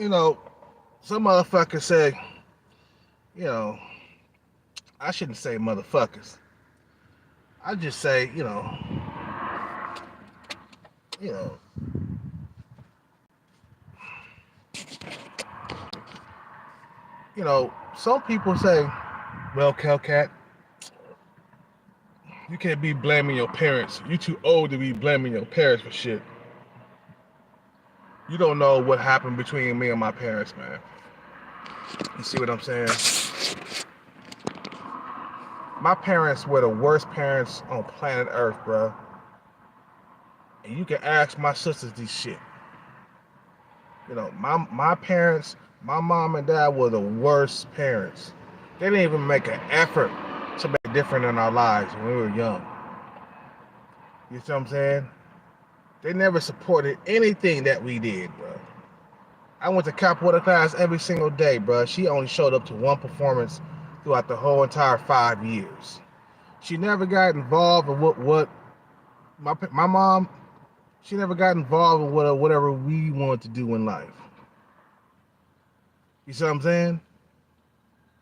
You know, some motherfuckers say, you know, I shouldn't say motherfuckers. I just say, you know, some people say, well, Kelcat, you can't be blaming your parents. You too old to be blaming your parents for shit. You don't know what happened between me and my parents, man. You see what I'm saying? My parents were the worst parents on planet Earth, bro. And you can ask my sisters this shit. My parents, my mom and dad were the worst parents. They didn't even make an effort to make different in our lives when we were young. You see what I'm saying? They never supported anything that we did, bro. I went to capoeira class every single day, bro. She only showed up to one performance throughout the whole entire 5 years. She never got involved in what my mom. She never got involved in whatever we wanted to do in life. You see what I'm saying?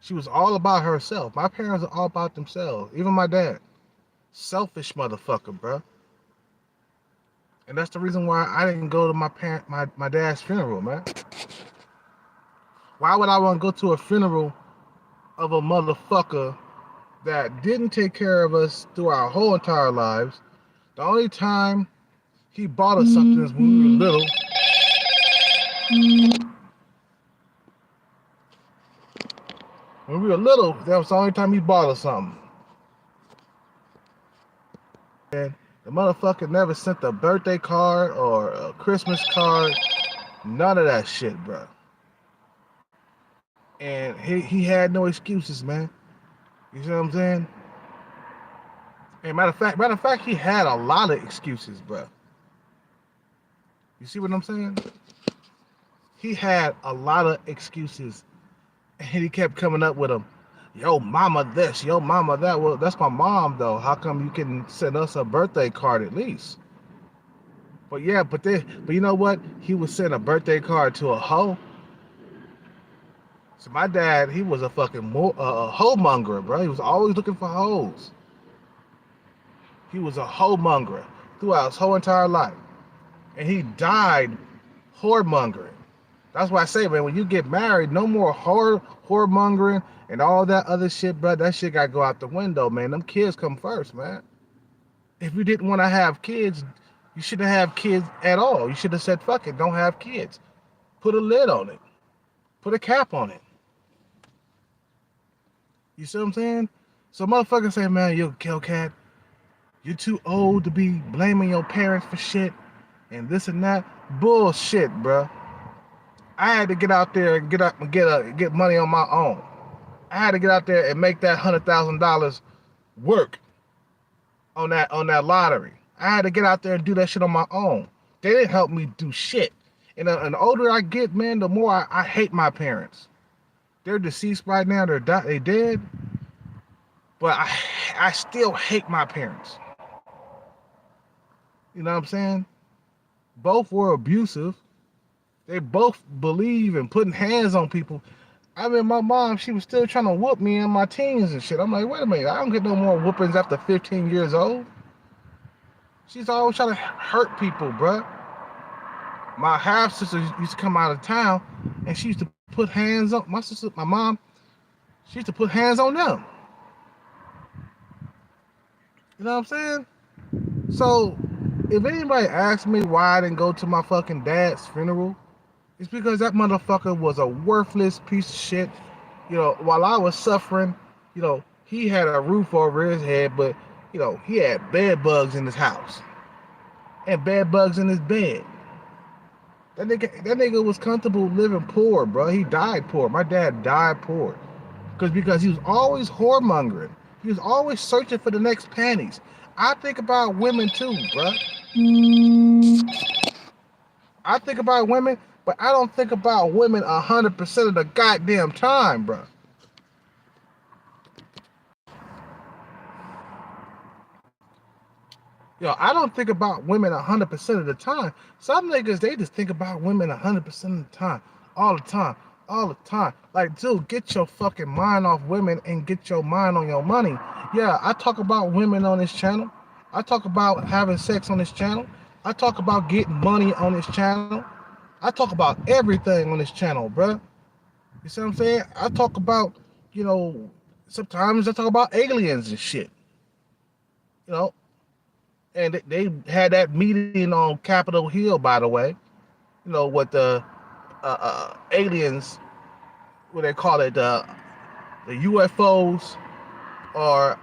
She was all about herself. My parents are all about themselves. Even my dad. Selfish motherfucker, bro. And that's the reason why I didn't go to my dad's funeral, man. Why would I want to go to a funeral of a motherfucker that didn't take care of us through our whole entire lives? The only time he bought us something is when we were little. When we were little, that was the only time he bought us something. And the motherfucker never sent a birthday card or a Christmas card. None of that shit, bro. And he had no excuses, man. You see what I'm saying? And matter of fact, he had a lot of excuses, bro. You see what I'm saying? He had a lot of excuses, and he kept coming up with them. Yo, mama this, yo, mama that. Well, that's my mom, though. How come you can send us a birthday card at least? But yeah, but you know what? He would send a birthday card to a hoe. So my dad, he was a fucking hoe monger, bro. He was always looking for hoes. He was a hoe monger throughout his whole entire life. And he died whoremongering. That's why I say, man, when you get married, no more whoremongering and all that other shit, bro. That shit got to go out the window, man. Them kids come first, man. If you didn't want to have kids, you shouldn't have kids at all. You should have said, fuck it, don't have kids. Put a lid on it. Put a cap on it. You see what I'm saying? So motherfuckers say, man, you kill cat. You're too old to be blaming your parents for shit and this and that. Bullshit, bro. I had to get out there and get money on my own. I had to get out there and make that $100,000 work on that lottery. I had to get out there and do that shit on my own. They didn't help me do shit. And the older I get, man, the more I hate my parents. They're deceased right now. They dead. But I still hate my parents. You know what I'm saying? Both were abusive. They both believe in putting hands on people. I mean, my mom, she was still trying to whoop me in my teens and shit. I'm like, wait a minute, I don't get no more whoopings after 15 years old. She's always trying to hurt people, bruh. My half sister used to come out of town, and she used to put hands on my sister, my mom. She used to put hands on them. You know what I'm saying? So, if anybody asks me why I didn't go to my fucking dad's funeral, it's because that motherfucker was a worthless piece of shit. You know, while I was suffering, he had a roof over his head, but, he had bed bugs in his house. And bed bugs in his bed. That nigga was comfortable living poor, bro. He died poor. My dad died poor. Because he was always whoremongering. He was always searching for the next panties. I think about women too, bro. I think about women, but I don't think about women 100% of the goddamn time, bro. I don't think about women 100% of the time. Some niggas, they just think about women 100% of the time. all the time, all the time. Like, dude, get your fucking mind off women and get your mind on your money. Yeah, I talk about women on this channel. I talk about having sex on this channel. I talk about getting money on this channel. I talk about everything on this channel, bruh. You see what I'm saying? I talk about, you know, sometimes I talk about aliens and shit, you know. And they had that meeting on Capitol Hill, by the way, you know, with the aliens, what they call it, the UFOs or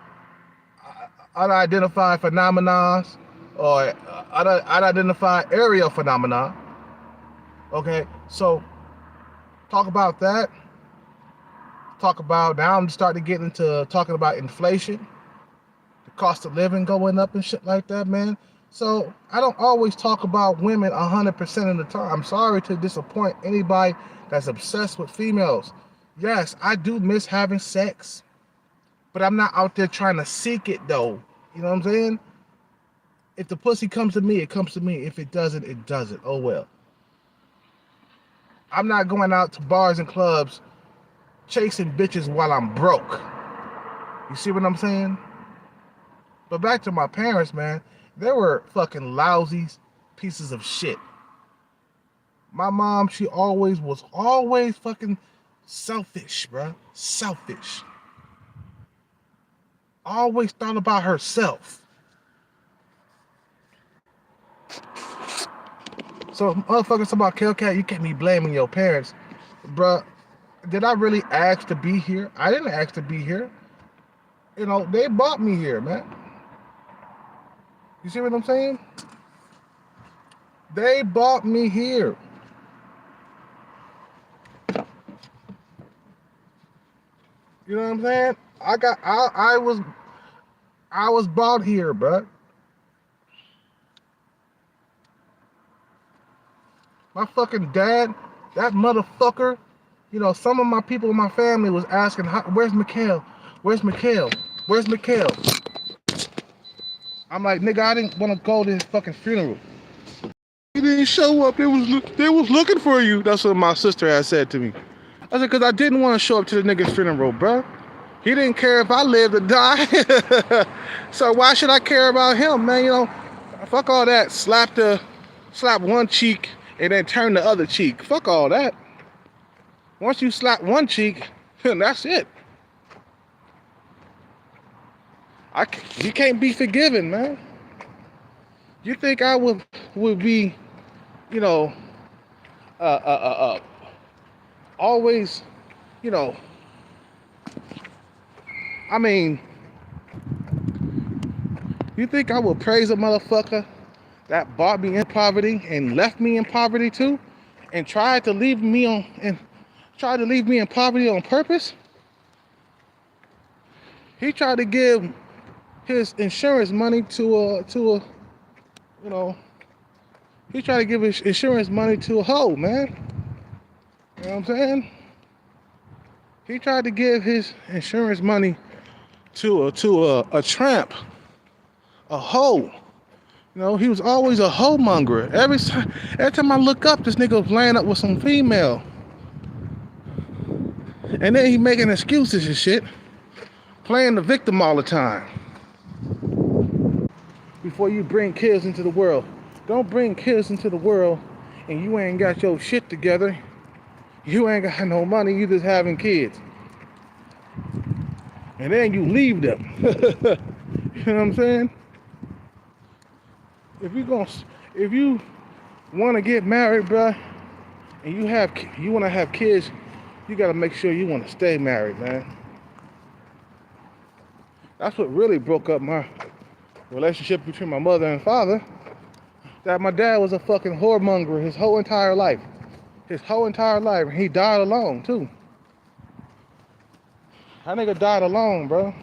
unidentified phenomena or unidentified aerial phenomena. Okay, so talk about that. Talk about, now I'm starting to get into talking about inflation, the cost of living going up and shit like that, man. So I don't always talk about women 100% of the time. I'm sorry to disappoint anybody that's obsessed with females. Yes, I do miss having sex, but I'm not out there trying to seek it though. You know what I'm saying? If the pussy comes to me, it comes to me. If it doesn't, it doesn't. Oh well. I'm not going out to bars and clubs chasing bitches while I'm broke. You see what I'm saying? But back to my parents, man. They were fucking lousy pieces of shit. My mom, she was always fucking selfish, bruh. Selfish. Always thought about herself. So motherfuckers talk about Hellcat, you can't be blaming your parents. Bruh, did I really ask to be here? I didn't ask to be here. You know, they brought me here, man. You see what I'm saying? They brought me here. You know what I'm saying? I was brought here, bruh. My fucking dad, that motherfucker, you know, some of my people in my family was asking, where's Mikhail? Where's Mikhail? Where's Mikhail? I'm like, nigga, I didn't want to go to his fucking funeral. He didn't show up. They was looking for you. That's what my sister had said to me. I said, because I didn't want to show up to the nigga's funeral, bro. He didn't care if I lived or die. So why should I care about him, man? You know, fuck all that. Slap one cheek and then turn the other cheek. Fuck all that. Once you slap one cheek, that's it. You can't be forgiven, man. You think I would be, you know, always, you know, I mean, you think I would praise a motherfucker that brought me in poverty and left me in poverty too, and tried to leave me in poverty on purpose? He tried to give his insurance money to a you know, he tried to give his insurance money to a hoe, man. You know what I'm saying? He tried to give his insurance money to a tramp, a hoe. You know, he was always a hoe monger. Every time I look up, this nigga was laying up with some female. And then he making excuses and shit, playing the victim all the time. Before you bring kids into the world, don't bring kids into the world and you ain't got your shit together. You ain't got no money, you just having kids. And then you leave them. You know what I'm saying? If you want to get married, bruh, and you want to have kids, you got to make sure you want to stay married, man. That's what really broke up my relationship between my mother and father. That my dad was a fucking whoremonger his whole entire life. His whole entire life. And he died alone, too. That nigga died alone, bro.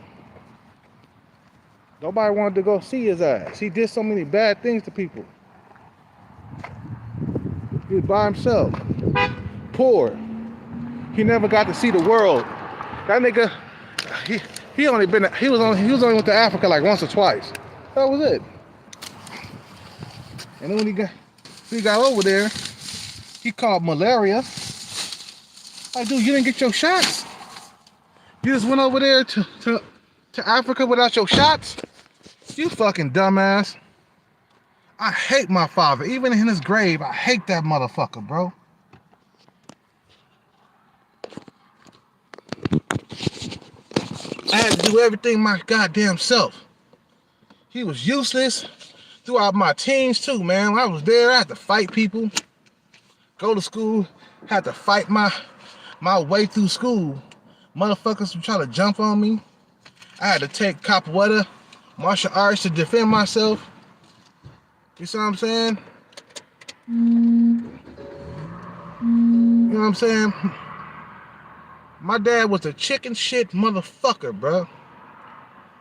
Nobody wanted to go see his ass. He did so many bad things to people. He was by himself. Poor. He never got to see the world. That nigga, he was only went to Africa like once or twice. That was it. And then when he got over there, he caught malaria. Like, dude, you didn't get your shots. You just went over there to Africa without your shots. You fucking dumbass. I hate my father. Even in his grave, I hate that motherfucker, bro. I had to do everything my goddamn self. He was useless throughout my teens too, man. When I was there, I had to fight people, go to school, had to fight my way through school. Motherfuckers were trying to jump on me. I had to take capoeira, martial arts to defend myself. You see what I'm saying? You know what I'm saying? My dad was a chicken shit motherfucker, bro.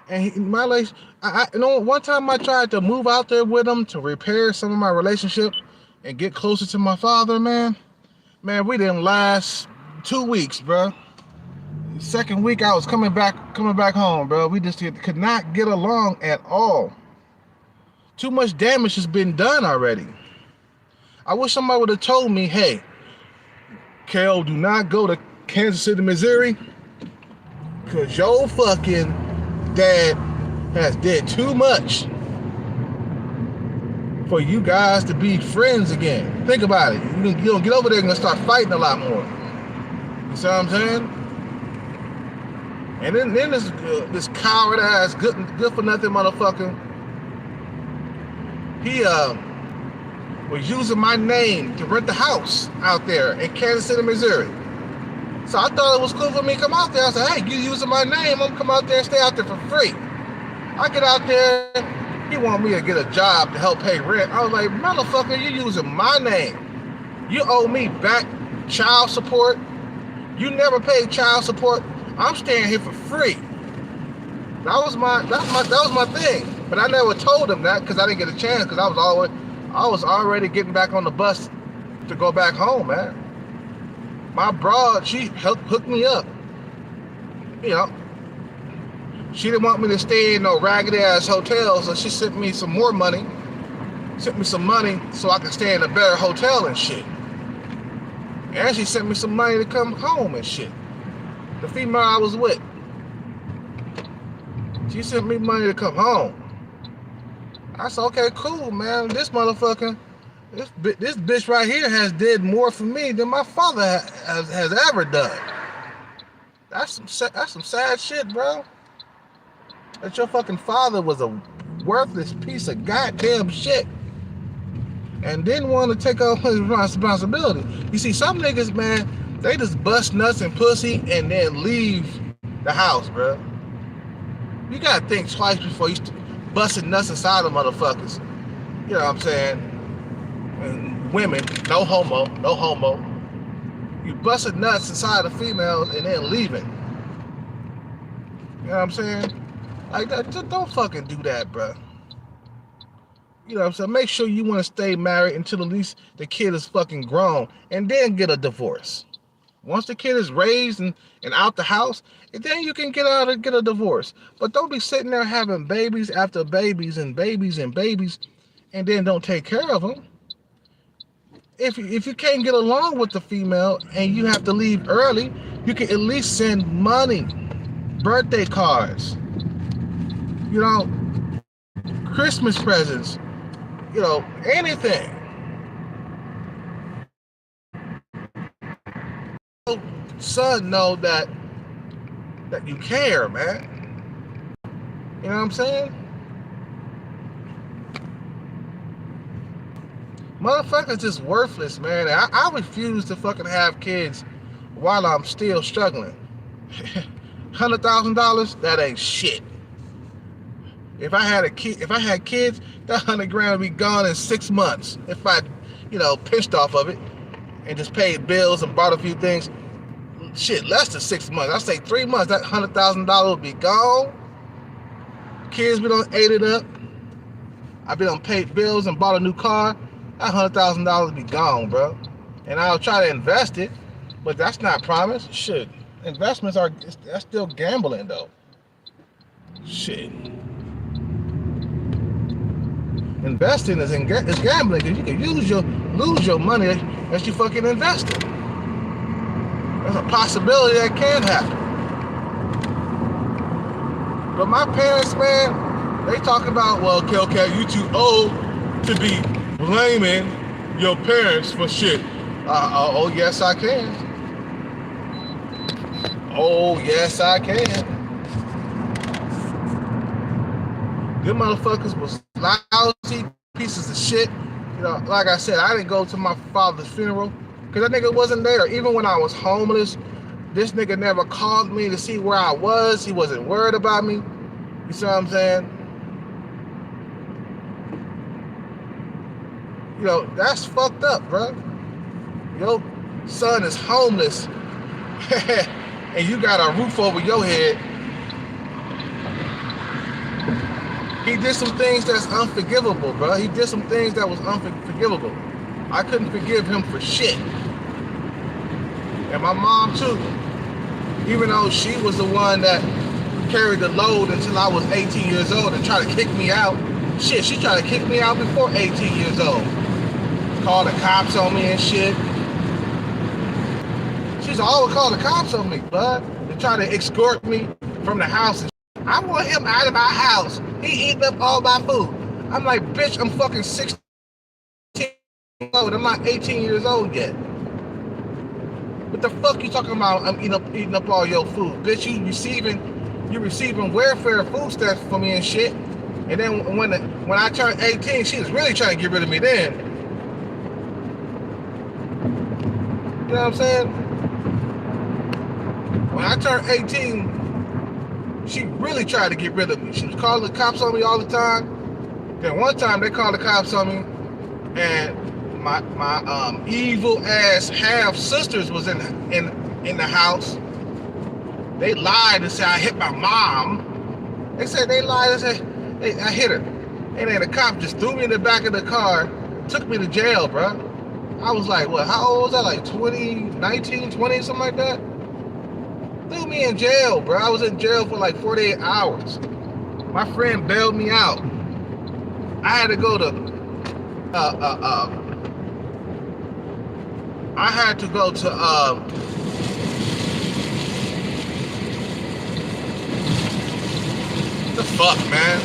And one time I tried to move out there with him to repair some of my relationship and get closer to my father, man. Man, we didn't last 2 weeks, bro. Second week I was coming back home, bro. We just could not get along at all. Too much damage has been done already. I wish somebody would have told me, hey, Kel, do not go to Kansas City, Missouri, because your fucking dad has did too much for you guys to be friends again. Think about it. You don't get over there and gonna start fighting a lot more. You see what I'm saying? And then this coward ass good for nothing motherfucker. He was using my name to rent the house out there in Kansas City, Missouri. So I thought it was cool for me to come out there. I said, hey, you using my name, I'm gonna come out there and stay out there for free. I get out there, he want me to get a job to help pay rent. I was like, motherfucker, you using my name. You owe me back child support. You never paid child support. I'm staying here for free. That was my thing. But I never told him that because I didn't get a chance, because I was already getting back on the bus to go back home, man. My broad, she hooked me up. You know, she didn't want me to stay in no raggedy ass hotel, so she sent me some more money. Sent me some money so I could stay in a better hotel and shit. And she sent me some money to come home and shit. The female I was with, she sent me money to come home. I said, okay, cool, man. This motherfucker, this bitch right here has did more for me than my father has ever done. That's some sad shit, bro. That your fucking father was a worthless piece of goddamn shit and didn't want to take on his responsibility. You see, some niggas, man, they just bust nuts and pussy and then leave the house, bro. You gotta think twice before you busting nuts inside of motherfuckers. You know what I'm saying? And women, no homo. You busting nuts inside of females and then leaving. You know what I'm saying? Like that, just don't fucking do that, bro. You know what I'm saying? Make sure you want to stay married until at least the kid is fucking grown, and then get a divorce. Once the kid is raised and out the house, and then you can get out and get a divorce. But don't be sitting there having babies after babies and babies and babies, and then don't take care of them. If you can't get along with the female and you have to leave early, you can at least send money, birthday cards, you know, Christmas presents, you know, anything. Son know that you care, man. You know what I'm saying? Motherfuckers just worthless, man. I refuse to fucking have kids while I'm still struggling. $100,000, that ain't shit. If I had kids, that $100,000 would be gone in 6 months. If I, pinched off of it and just paid bills and bought a few things. Shit, less than 6 months. I say 3 months. That $100,000 would be gone. Kids, we done ate it up. I been on paid bills and bought a new car. That $100,000 would be gone, bro. And I'll try to invest it, but that's not promised. Shit, investments that's still gambling though. Shit. Investing is gambling, because you can lose your money as you fucking invest it. There's a possibility that can happen. But my parents, man, they talk about, well, okay, you too old to be blaming your parents for shit. Oh, yes, I can. Oh, yes, I can. Them motherfuckers was lousy pieces of shit. You know, like I said, I didn't go to my father's funeral because that nigga wasn't there. Even when I was homeless, this nigga never called me to see where I was. He wasn't worried about me. You see what I'm saying? You know, that's fucked up, bro. Your son is homeless and you got a roof over your head. He did some things that's unforgivable, bro. He did some things that was unforgivable. I couldn't forgive him for shit. And my mom too. Even though she was the one that carried the load until I was 18 years old and tried to kick me out. Shit, she tried to kick me out before 18 years old. Called the cops on me and shit. She's always called the cops on me, bud. They try to escort me from the house. I want him out of my house. He eating up all my food. I'm like, bitch, I'm fucking 16 years old. I'm not 18 years old yet. What the fuck you talking about? I'm eating up all your food. Bitch, you receiving welfare food stamps for me and shit. And then when I turned 18, she was really trying to get rid of me then. You know what I'm saying? When I turned 18, she really tried to get rid of me. She was calling the cops on me all the time. Then one time they called the cops on me, and my evil ass half sisters was in the house. They lied and said I hit my mom. They said they lied and said I hit her. And then the cop just threw me in the back of the car, took me to jail, bro. I was like, what, how old was I? Like 19, 20, something like that? Threw me in jail, bro. I was in jail for like 48 hours. My friend bailed me out. I had to go to the fuck, man?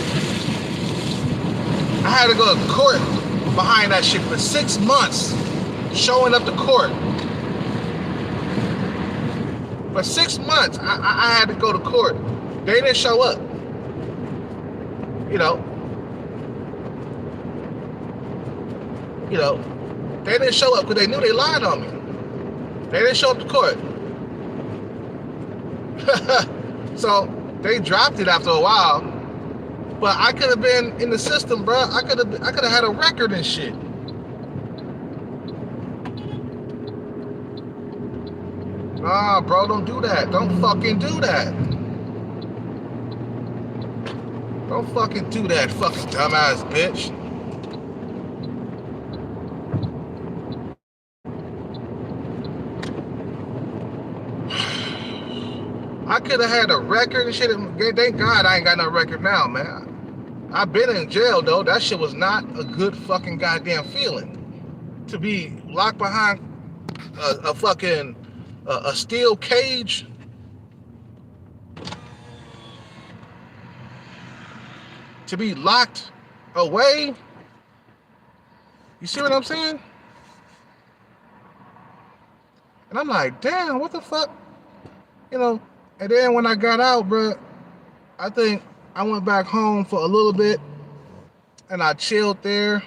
I had to go to court behind that shit for 6 months, showing up to court. For 6 months, I had to go to court. They didn't show up. You know, they didn't show up because they knew they lied on me. They didn't show up to court. So they dropped it after a while. But I could have been in the system, bro. I could have had a record and shit. Nah, bro, don't do that. Don't fucking do that. Don't fucking do that, fucking dumbass bitch. I could have had a record and shit. Thank God I ain't got no record now, man. I've been in jail, though. That shit was not a good fucking goddamn feeling. To be locked behind a fucking a steel cage. To be locked away. You see what I'm saying? And I'm like, damn, what the fuck? You know, and then when I got out, bro, I think I went back home for a little bit and I chilled there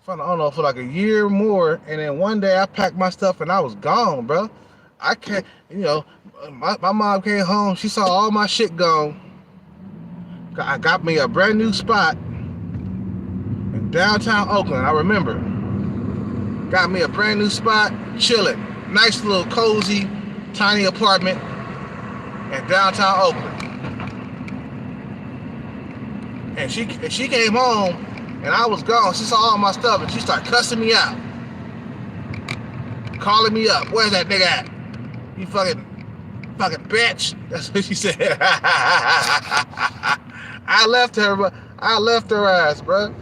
for, I don't know, for like a year or more. And then one day I packed my stuff and I was gone, bro. I can't, you know, my mom came home. She saw all my shit gone. I got me a brand new spot in downtown Oakland. I remember. Got me a brand new spot, chilling. Nice little cozy, tiny apartment in downtown Oakland. And she came home and I was gone. She saw all my stuff and she started cussing me out. Calling me up. Where's that nigga at? You fucking bitch. That's what she said. I left her ass, bro.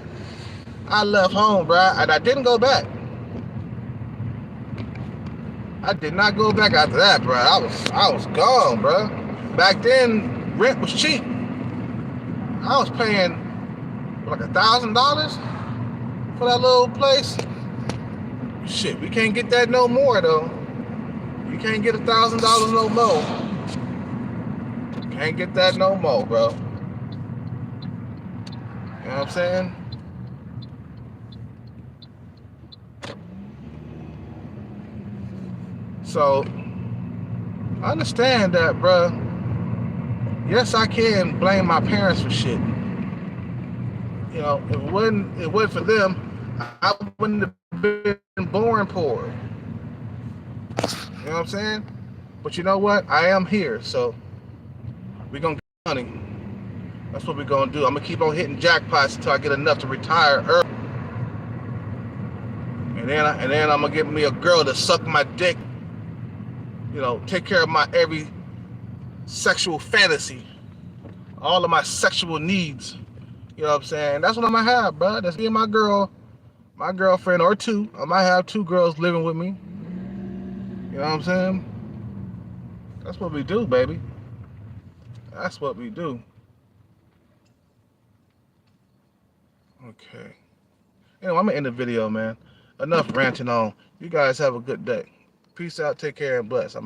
I left home, bro, and I didn't go back. I did not go back after that, bro. I was gone, bro. Back then, rent was cheap. I was paying like $1,000 for that little place. Shit, we can't get that no more though. You can't get $1,000 no more. Can't get that no more, bro. You know what I'm saying? So I understand that, bro. Yes, I can blame my parents for shit. You know, if it wasn't for them, I wouldn't have been born poor. You know what I'm saying? But you know what? I am here, so we're gonna get money. That's what we're gonna do. I'm gonna keep on hitting jackpots until I get enough to retire early. And then I'm gonna get me a girl to suck my dick. You know, take care of my every sexual fantasy, all of my sexual needs. You know what I'm saying? That's what I'm gonna have, bro. That's me and my girlfriend, or two. I might have two girls living with me. You know what I'm saying? That's what we do, baby. That's what we do. Okay. Anyway, I'm gonna end the video, man. Enough ranting on. You guys have a good day. Peace out, take care, and bless. I'm out.